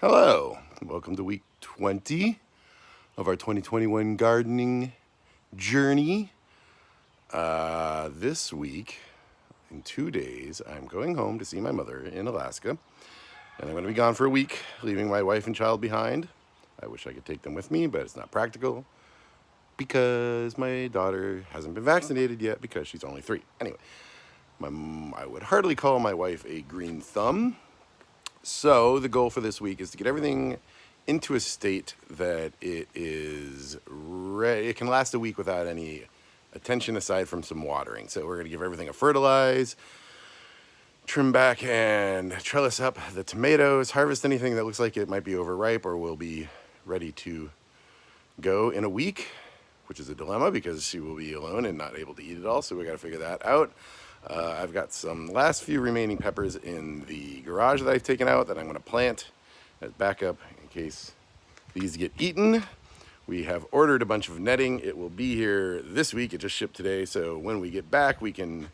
Hello, welcome to week 20 of our 2021 gardening journey. This week, in 2 days, I'm going home to see my mother in Alaska, and I'm going to be gone for a week, leaving my wife and child behind. I wish I could take them with me, but it's not practical because my daughter hasn't been vaccinated yet because she's only 3. Anyway, I would hardly call my wife a green thumb. So the goal for this week is to get everything into a state that it is ready. It can last a week without any attention aside from some watering. So we're going to give everything a fertilize, trim back and trellis up the tomatoes, harvest anything that looks like it might be overripe or will be ready to go in a week, which is a dilemma because she will be alone and not able to eat it all. So we got to figure that out. I've got some last few remaining peppers in the garage that I've taken out that I'm going to plant as backup in case these get eaten. We have ordered a bunch of netting. It will be here this week. It just shipped today, so when we get back, we can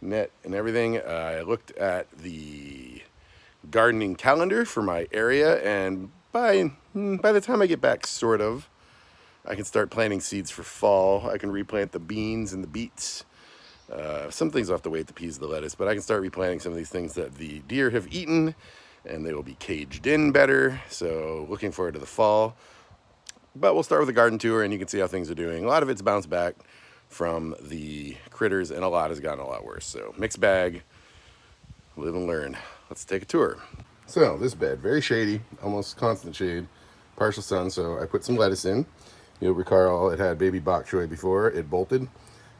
net and everything. I looked at the gardening calendar for my area, and by the time I get back, sort of, I can start planting seeds for fall. I can replant the beans and the beets. Some things I'll have to wait, the peas, the lettuce, but I can start replanting some of these things that the deer have eaten, and they will be caged in better. So looking forward to the fall. But we'll start with a garden tour, and you can see how things are doing. A lot of it's bounced back from the critters, and a lot has gotten a lot worse. So mixed bag, live and learn. Let's take a tour. So this bed, very shady, almost constant shade, partial sun. So I put some lettuce in. You'll recall it had baby bok choy before it bolted.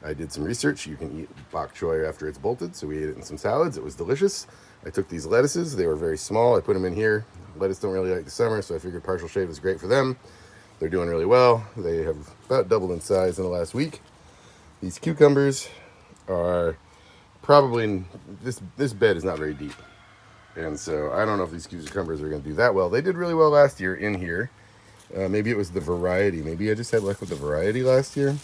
I did some research. You can eat bok choy after it's bolted, so we ate it in some salads. It was delicious. I took these lettuces. They were very small. I put them in here. Lettuce don't really like the summer, so I figured partial shade was great for them. They're doing really well. They have about doubled in size in the last week. These cucumbers are probably, this bed is not very deep. And so I don't know if these cucumbers are going to do that well. They did really well last year in here. Maybe it was the variety. Maybe I just had luck with the variety last year.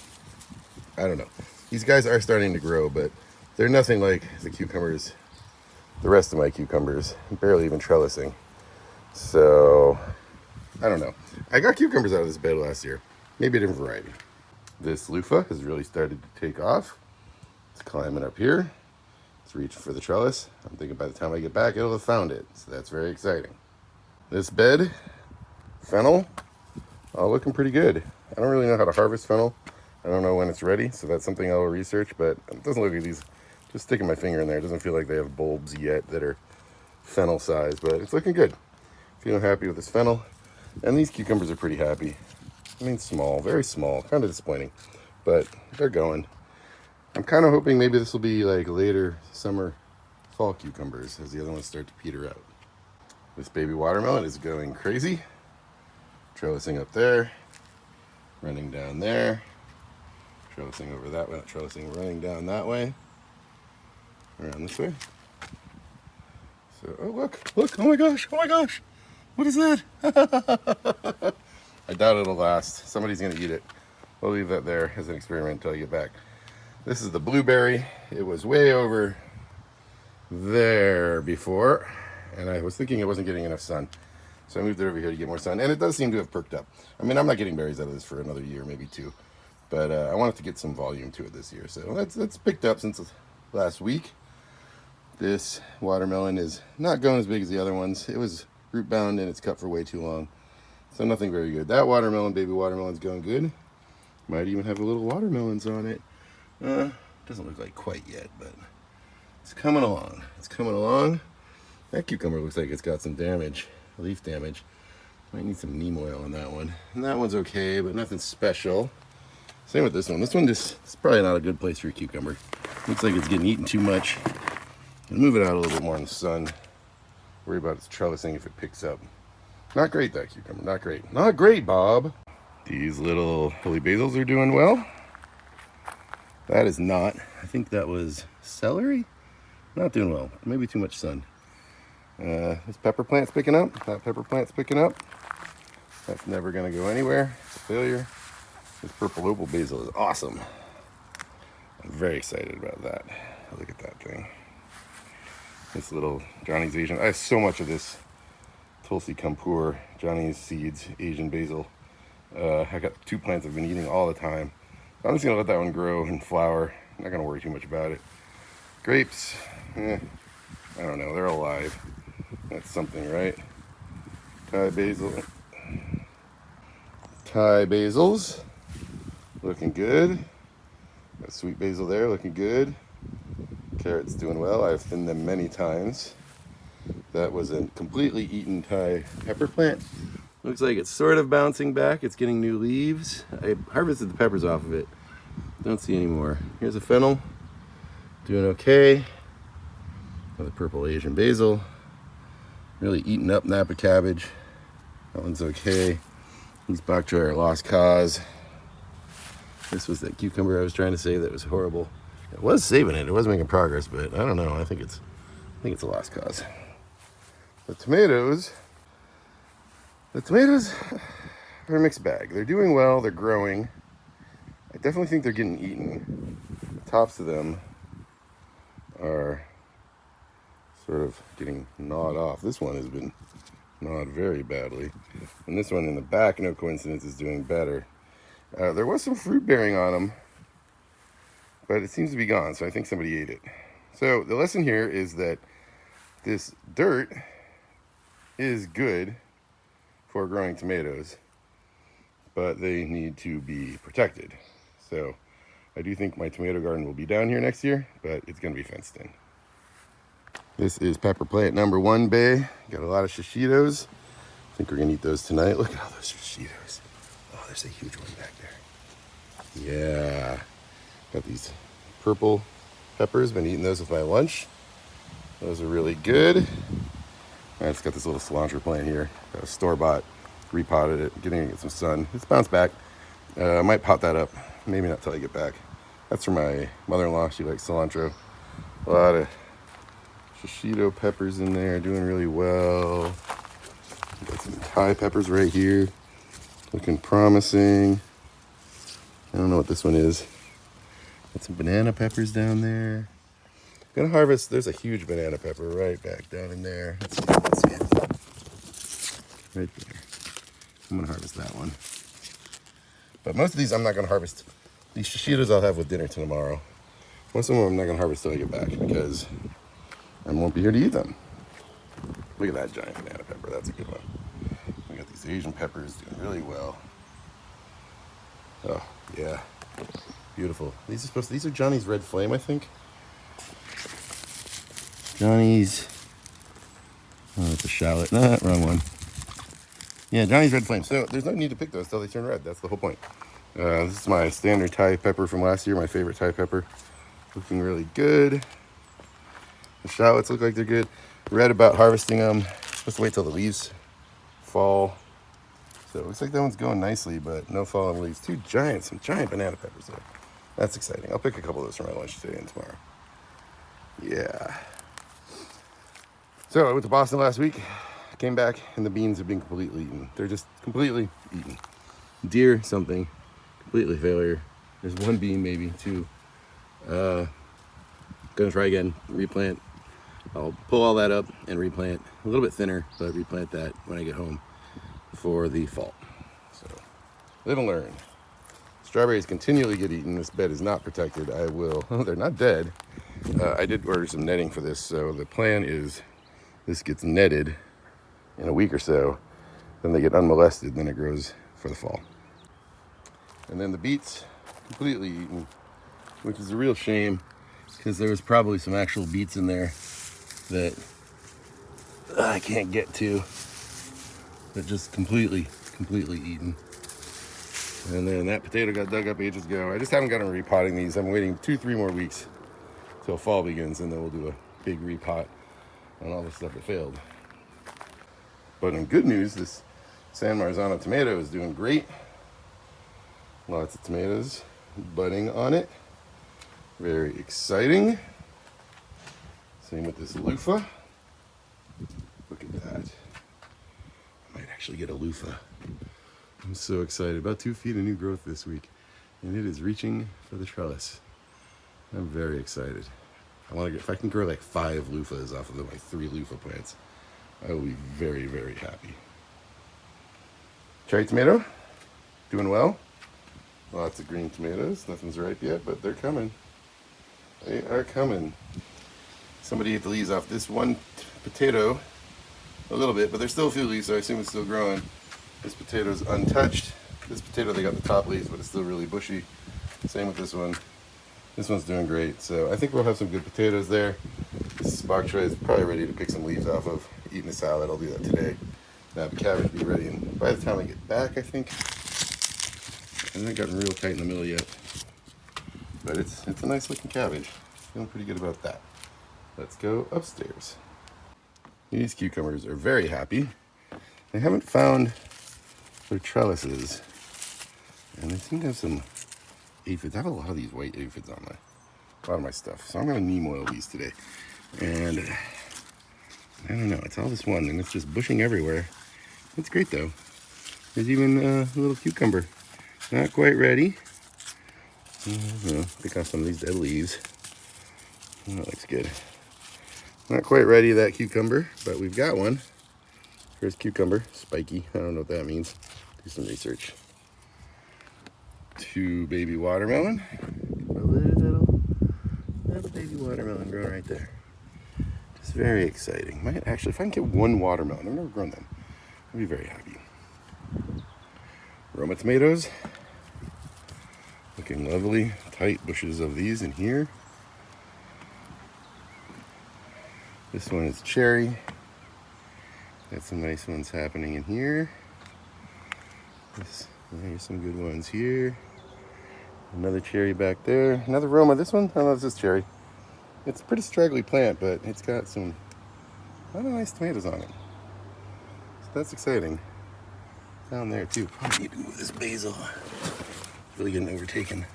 I don't know. These guys are starting to grow, but they're nothing like the cucumbers, the rest of my cucumbers, barely even trellising. So, I don't know. I got cucumbers out of this bed last year. Maybe a different variety. This loofah has really started to take off. It's climbing up here. It's reaching for the trellis. I'm thinking by the time I get back, it'll have found it. So that's very exciting. This bed, fennel, all looking pretty good. I don't really know how to harvest fennel. I don't know when it's ready, so that's something I'll research, but it doesn't look like these, just sticking my finger in there, it doesn't feel like they have bulbs yet that are fennel size, but it's looking good. Feeling happy with this fennel, and these cucumbers are pretty happy. I mean, small, very small, kind of disappointing, but they're going. I'm kind of hoping maybe this will be like later summer, fall cucumbers as the other ones start to peter out. This baby watermelon is going crazy. Trellising up there, running down there. Trellising over that way, trellising running down that way, around this way. So, oh look, oh my gosh, what is that? I doubt it'll last. Somebody's gonna eat it. We'll leave that there as an experiment until I get back. This is the blueberry. It was way over there before, and I was thinking it wasn't getting enough sun. So I moved it over here to get more sun, and it does seem to have perked up. I mean, I'm not getting berries out of this for another year, maybe 2. But I wanted to get some volume to it this year. So that's picked up since last week. This watermelon is not going as big as the other ones. It was root bound and it's cut for way too long. So nothing very good. That watermelon, baby watermelon's going good. Might even have a little watermelons on it. Doesn't look like quite yet, but it's coming along. It's coming along. That cucumber looks like it's got some damage, leaf damage. Might need some neem oil on that one. And that one's okay, but nothing special. Same with this one. This one just, it's probably not a good place for a cucumber. Looks like it's getting eaten too much. I'll move it out a little bit more in the sun. Worry about its trellising if it picks up. Not great, that cucumber. Not great. Not great, Bob. These little holy basils are doing well. That is not. I think that was celery. Not doing well. Maybe too much sun. This pepper plant's picking up. That pepper plant's picking up. That's never going to go anywhere. It's a failure. This purple opal basil is awesome. I'm very excited about that. Look at that thing. This little Johnny's Asian. I have so much of this Tulsi Kampur, Johnny's seeds, Asian basil. I got 2 plants I've been eating all the time. I'm just gonna let that one grow and flower. I'm not gonna worry too much about it. Grapes, I don't know, they're alive. That's something, right? Thai basils, looking good. Got sweet basil there, looking good. Carrots doing well. I've thinned them many times. That was a completely eaten Thai pepper plant. Looks like it's sort of bouncing back. It's getting new leaves. I harvested the peppers off of it. Don't see any more. Here's a fennel, doing okay. Another purple Asian basil. Really eaten up Napa cabbage. That one's okay. These Bok Choy are lost cause. This was that cucumber I was trying to save that was horrible. I was saving it. It was making progress, but I don't know. I think it's a lost cause. The tomatoes are a mixed bag. They're doing well. They're growing. I definitely think they're getting eaten. The tops of them are sort of getting gnawed off. This one has been gnawed very badly. And this one in the back, no coincidence, is doing better. There was some fruit bearing on them, but it seems to be gone, so I think somebody ate it. So the lesson here is that this dirt is good for growing tomatoes, but they need to be protected. So I do think my tomato garden will be down here next year, but it's going to be fenced in. This is pepper plant number 1 bay. Got a lot of shishitos. I think we're going to eat those tonight. Look at all those shishitos. Oh, there's a huge one back there. Yeah. Got these purple peppers. Been eating those with my lunch. Those are really good. I just got this little cilantro plant here. Got a store-bought, repotted it, getting it some sun. It's bounced back. I might pot that up. Maybe not till I get back. That's for my mother-in-law. She likes cilantro. A lot of shishito peppers in there, doing really well. Got some Thai peppers right here, looking promising. I don't know what this one is. Got some banana peppers down there. Gonna harvest. There's a huge banana pepper right back down in there. Let's see it. Right there. I'm gonna harvest that one. But most of these I'm not gonna harvest. These shishitos I'll have with dinner tomorrow. Most of them I'm not gonna harvest till I get back because I won't be here to eat them. Look at that giant banana pepper. That's a good one. We got these Asian peppers doing really well. Oh yeah, beautiful. These are Johnny's Red Flame, I think. Johnny's. Oh, it's a shallot. Nah, wrong one. Yeah, Johnny's Red Flame. So there's no need to pick those till they turn red. That's the whole point. This is my standard Thai pepper from last year. My favorite Thai pepper. Looking really good. The shallots look like they're good. Read about harvesting them. Supposed to wait till the leaves fall. So it looks like that one's going nicely, but no fallen leaves. Some giant banana peppers there. That's exciting. I'll pick a couple of those for my lunch today and tomorrow. Yeah. So I went to Boston last week. Came back and the beans have been completely eaten. They're just completely eaten. Deer something. Completely failure. There's 1 bean, maybe 2. Gonna try again. Replant. I'll pull all that up and replant a little bit thinner, but replant that when I get home for the fall. So live and learn. Strawberries continually get eaten. This bed is not protected. I will. They're not dead. I did order some netting for this, so the plan is this gets netted in a week or so. Then they get unmolested, then it grows for the fall. And then the beets completely eaten, which is a real shame because there was probably some actual beets in there that I can't get to. That just completely eaten. And then that potato got dug up ages ago. I just haven't gotten repotting these. I'm waiting 2-3 more weeks till fall begins, and then we'll do a big repot on all the stuff that failed. But in good news, this San Marzano tomato is doing great. Lots of tomatoes budding on it. Very exciting. Same with this loofah. Look at that. I might actually get a loofah. I'm so excited. About 2 feet of new growth this week. And it is reaching for the trellis. I'm very excited. I want to get, if I can grow like 5 loofahs off of my 3 loofah plants, I will be very, very happy. Cherry tomato, doing well. Lots of green tomatoes. Nothing's ripe yet, but they're coming. They are coming. Somebody ate the leaves off this one potato a little bit, but there's still a few leaves, so I assume it's still growing. This potato's untouched. This potato, they got the top leaves, but it's still really bushy. Same with this one. This one's doing great, so I think we'll have some good potatoes there. This Bok Choy is probably ready to pick some leaves off of. Eating a salad, I'll do that today. Now the cabbage will be ready, and by the time I get back, I think, I haven't gotten real tight in the middle yet. But it's a nice looking cabbage. Feeling pretty good about that. Let's go upstairs. These cucumbers are very happy. They haven't found their trellises, and they seem to have some aphids. I have a lot of these white aphids on a lot of my stuff, so I'm going to neem oil these today. And I don't know, it's all this one, and it's just bushing everywhere. It's great though. There's even a little cucumber, not quite ready. Pick off some of these dead leaves. That looks good. Not quite ready, that cucumber, but we've got one. First cucumber, spiky. I don't know what that means. Do some research. 2 baby watermelon. A little baby watermelon growing right there. Just very exciting. Might actually, if I can get 1 watermelon, I've never grown them, I'd be very happy. Roma tomatoes. Looking lovely. Tight bushes of these in here. This one is cherry. Got some nice ones happening in here. Here's some good ones here. Another cherry back there. Another Roma. This one, I don't know if this is cherry. It's a pretty straggly plant, but it's got a lot of nice tomatoes on it. So that's exciting. Down there too. Probably need to move this basil. Really getting overtaken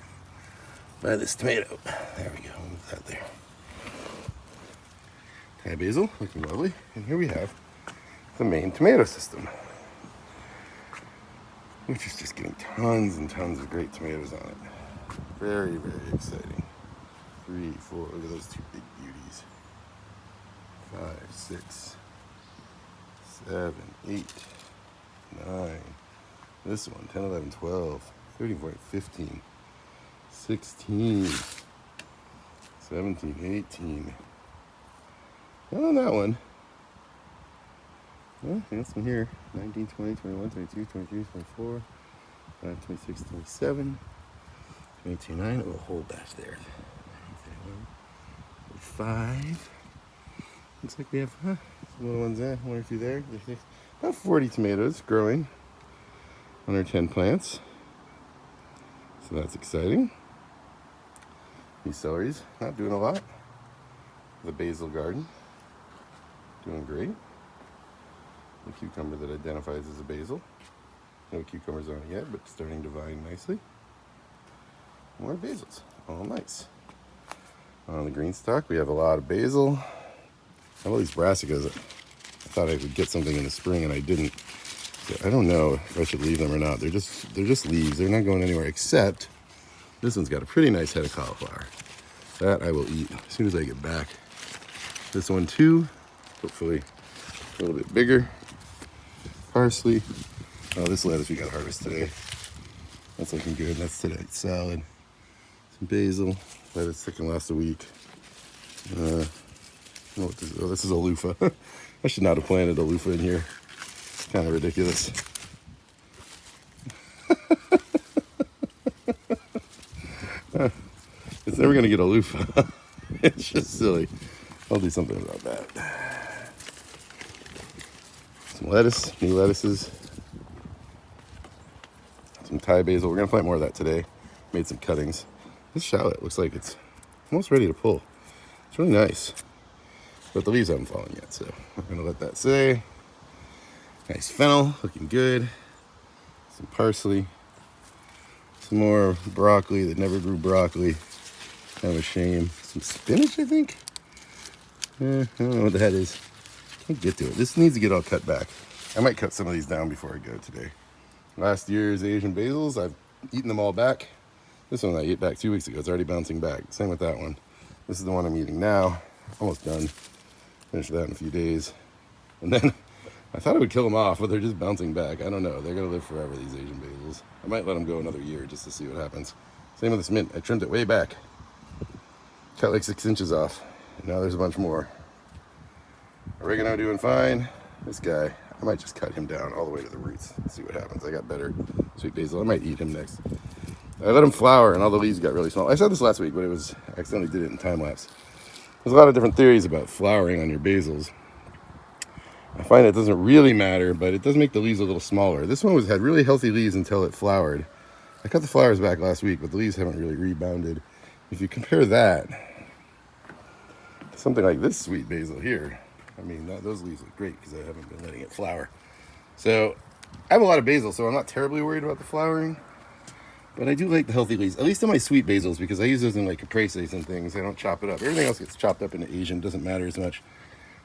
by this tomato. There we go. Move that there. Thai basil, looking lovely. And here we have the main tomato system, which is just getting tons and tons of great tomatoes on it. Very, very exciting. 3, 4, look at those 2 big beauties. 5, 6, 7, 8, 9. This one, 10, 11, 12, 13, 14, 15, 16, 17, 18. Not on that one. Well, I got some here. 19, 20, 21, 22, 23, 24, 25, 26, 27, 22, 9. A little hole back there. 5. Looks like we have some little ones there. 1 or 2 there. About 40 tomatoes growing on our 10 plants. So that's exciting. These celeries, not doing a lot. The basil garden, doing great. The cucumber that identifies as a basil. No cucumbers on it yet, but starting to vine nicely. More basils, all nice. On the green stalk, we have a lot of basil. I have all these brassicas. I thought I would get something in the spring, and I didn't. So I don't know if I should leave them or not. They're just leaves. They're not going anywhere, except this one's got a pretty nice head of cauliflower. That I will eat as soon as I get back. This one too, hopefully a little bit bigger. Parsley. Oh, this lettuce we got to harvest today. That's looking good. That's today's salad. Some basil. Lettuce that can last a week. Oh, this is a loofah. I should not have planted a loofah in here. It's kind of ridiculous. It's never going to get a loofah. It's just silly. I'll do something about that. Some lettuce, new lettuces. Some Thai basil. We're going to plant more of that today. Made some cuttings. This shallot looks like it's almost ready to pull. It's really nice. But the leaves haven't fallen yet, so I'm going to let that say. Nice fennel, looking good. Some parsley. Some more broccoli that never grew broccoli. Kind of a shame. Some spinach, I think. I don't know what that is. Can't get to it. This needs to get all cut back. I might cut some of these down before I go today. Last year's Asian basils, I've eaten them all back. This one I ate back 2 weeks ago. It's already bouncing back. Same with that one. This is the one I'm eating now. Almost done. Finish that in a few days. And then I thought it would kill them off, but they're just bouncing back. I don't know. They're going to live forever, these Asian basils. I might let them go another year just to see what happens. Same with this mint. I trimmed it way back. Cut like 6 inches off. And now there's a bunch more. Oregano doing fine. This guy, I might just cut him down all the way to the roots. See what happens. I got better sweet basil. I might eat him next. I let him flower and all the leaves got really small. I said this last week, but I accidentally did it in time lapse. There's a lot of different theories about flowering on your basils. I find it doesn't really matter, but it does make the leaves a little smaller. This one had really healthy leaves until it flowered. I cut the flowers back last week, but the leaves haven't really rebounded. If you compare that to something like this sweet basil here, I mean, those leaves look great because I haven't been letting it flower. So I have a lot of basil, so I'm not terribly worried about the flowering. But I do like the healthy leaves, at least in my sweet basils, because I use those in like caprices and things. I don't chop it up. Everything else gets chopped up into Asian. Doesn't matter as much.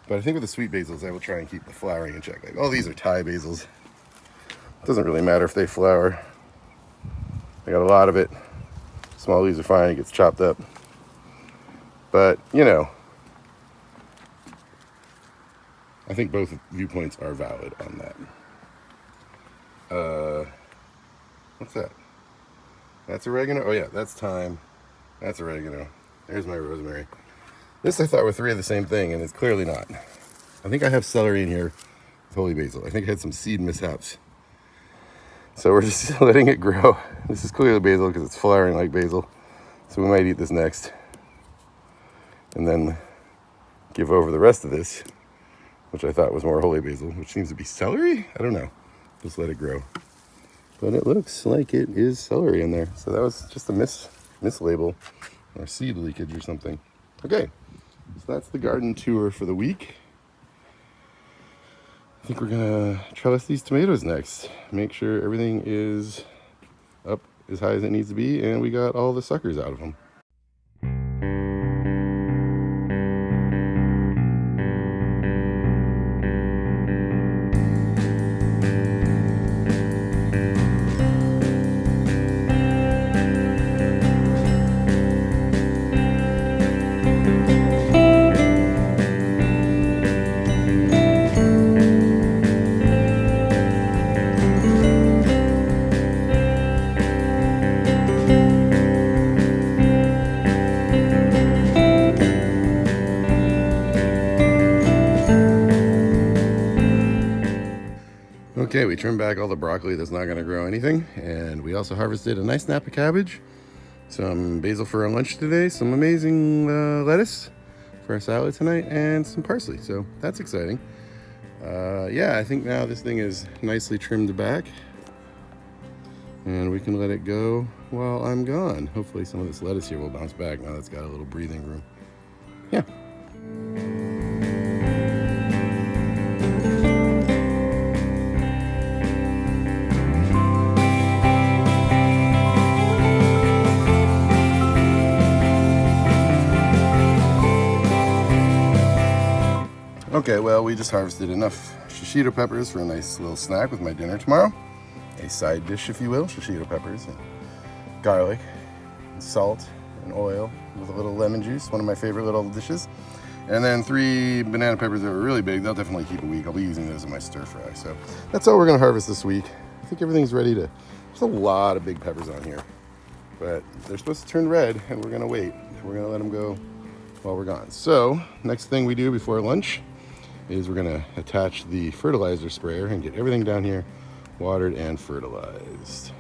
But I think with the sweet basils, I will try and keep the flowering in check. Like all these are Thai basils. It doesn't really matter if they flower. I got a lot of it. Small leaves are fine. It gets chopped up. But, you know, I think both viewpoints are valid on that. What's that? That's oregano? Oh yeah, that's thyme. That's oregano. There's my rosemary. This I thought were 3 of the same thing, and it's clearly not. I think I have celery in here with holy basil. I think I had some seed mishaps. So we're just letting it grow. This is clearly basil because it's flowering like basil. So we might eat this next. And then give over the rest of this, which I thought was more holy basil, which seems to be celery? I don't know. Just let it grow. But it looks like it is celery in there. So that was just a mislabel or seed leakage or something. Okay, so that's the garden tour for the week. I think we're gonna trellis these tomatoes next. Make sure everything is up as high as it needs to be and we got all the suckers out of them. Okay, we trimmed back all the broccoli that's not going to grow anything, and we also harvested a nice Napa cabbage, some basil for our lunch today, some amazing lettuce for our salad tonight, and some parsley, so that's exciting. Yeah, I think now this thing is nicely trimmed back, and we can let it go while I'm gone. Hopefully some of this lettuce here will bounce back now that it's got a little breathing room. Yeah. Okay, well, we just harvested enough shishito peppers for a nice little snack with my dinner tomorrow. A side dish, if you will, shishito peppers and garlic and salt and oil with a little lemon juice, one of my favorite little dishes. And then 3 banana peppers that were really big. They'll definitely keep a week. I'll be using those in my stir fry. So that's all we're gonna harvest this week. I think everything's ready to, there's a lot of big peppers on here, but they're supposed to turn red and we're gonna wait. We're gonna let them go while we're gone. So next thing we do before lunch is we're gonna attach the fertilizer sprayer and get everything down here watered and fertilized.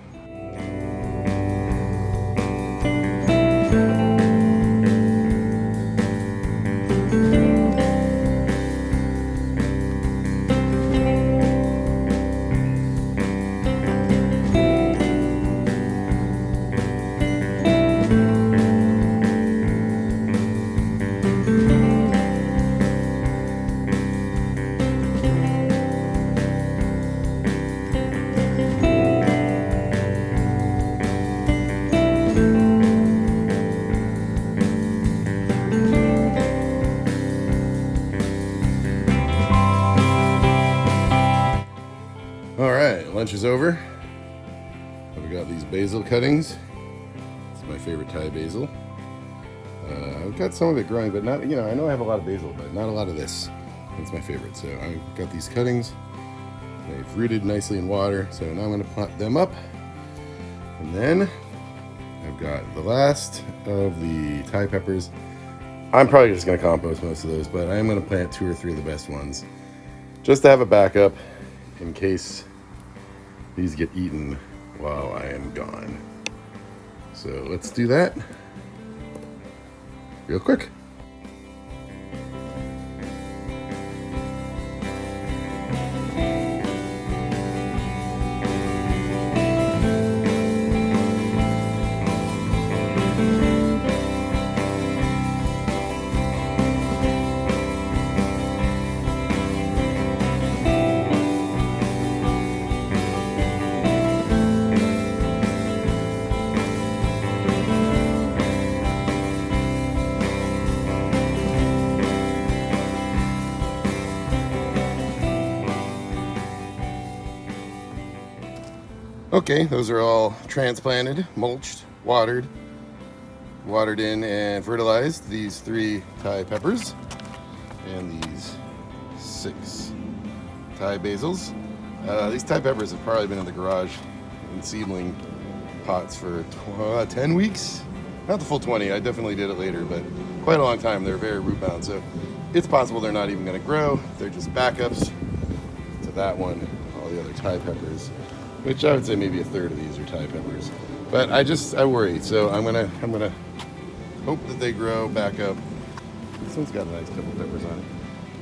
All right, lunch is over. I've got these basil cuttings. It's my favorite Thai basil. I've got some of it growing, but not, I know I have a lot of basil, but not a lot of this. That's my favorite. So I've got these cuttings. They've rooted nicely in water. So now I'm going to plant them up. And then I've got the last of the Thai peppers. I'm probably just going to compost most of those, but I am going to plant 2 or 3 of the best ones just to have a backup in case these get eaten while I am gone. So let's do that real quick. Okay, those are all transplanted, mulched, watered in, and fertilized. These 3 Thai peppers and these 6 Thai basils. These Thai peppers have probably been in the garage in seedling pots for 10 weeks. Not the full 20, I definitely did it later, but quite a long time. They're very root bound, so it's possible they're not even going to grow. They're just backups to that one, all the other Thai peppers, which I would say maybe a third of these are Thai peppers. But I worry, so I'm gonna hope that they grow back up. This one's got a nice couple peppers on it.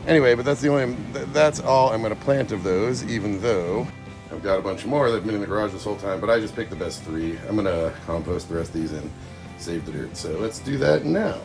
Anyway, but that's all I'm gonna plant of those, even though I've got a bunch more that have been in the garage this whole time, but I just picked the best 3. I'm gonna compost the rest of these and save the dirt. So let's do that now.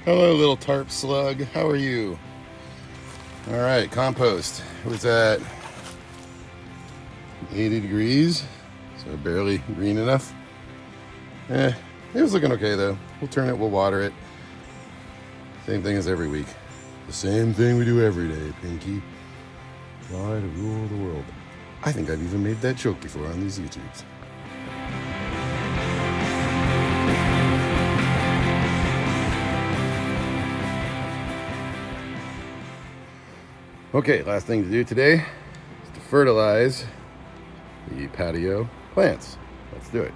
Hello, little tarp slug. How are you? All right, compost. It was at 80 degrees, so barely green enough. It was looking okay though. We'll turn it, we'll water it. Same thing as every week. The same thing we do every day, Pinky. Try to rule the world. I think I've even made that joke before on these YouTubes. Okay, last thing to do today is to fertilize the patio plants. Let's do it.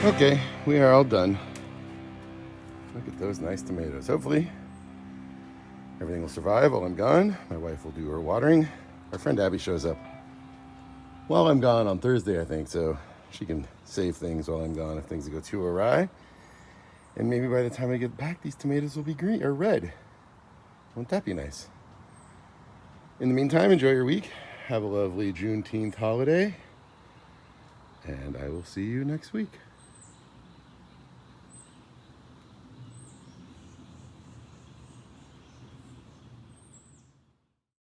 Okay, we are all done. Look at those nice tomatoes. Hopefully, everything will survive while I'm gone. My wife will do her watering. Our friend Abby shows up while I'm gone on Thursday, I think, so she can save things while I'm gone if things go too awry. And maybe by the time I get back, these tomatoes will be green or red. Won't that be nice? In the meantime, enjoy your week. Have a lovely Juneteenth holiday. And I will see you next week.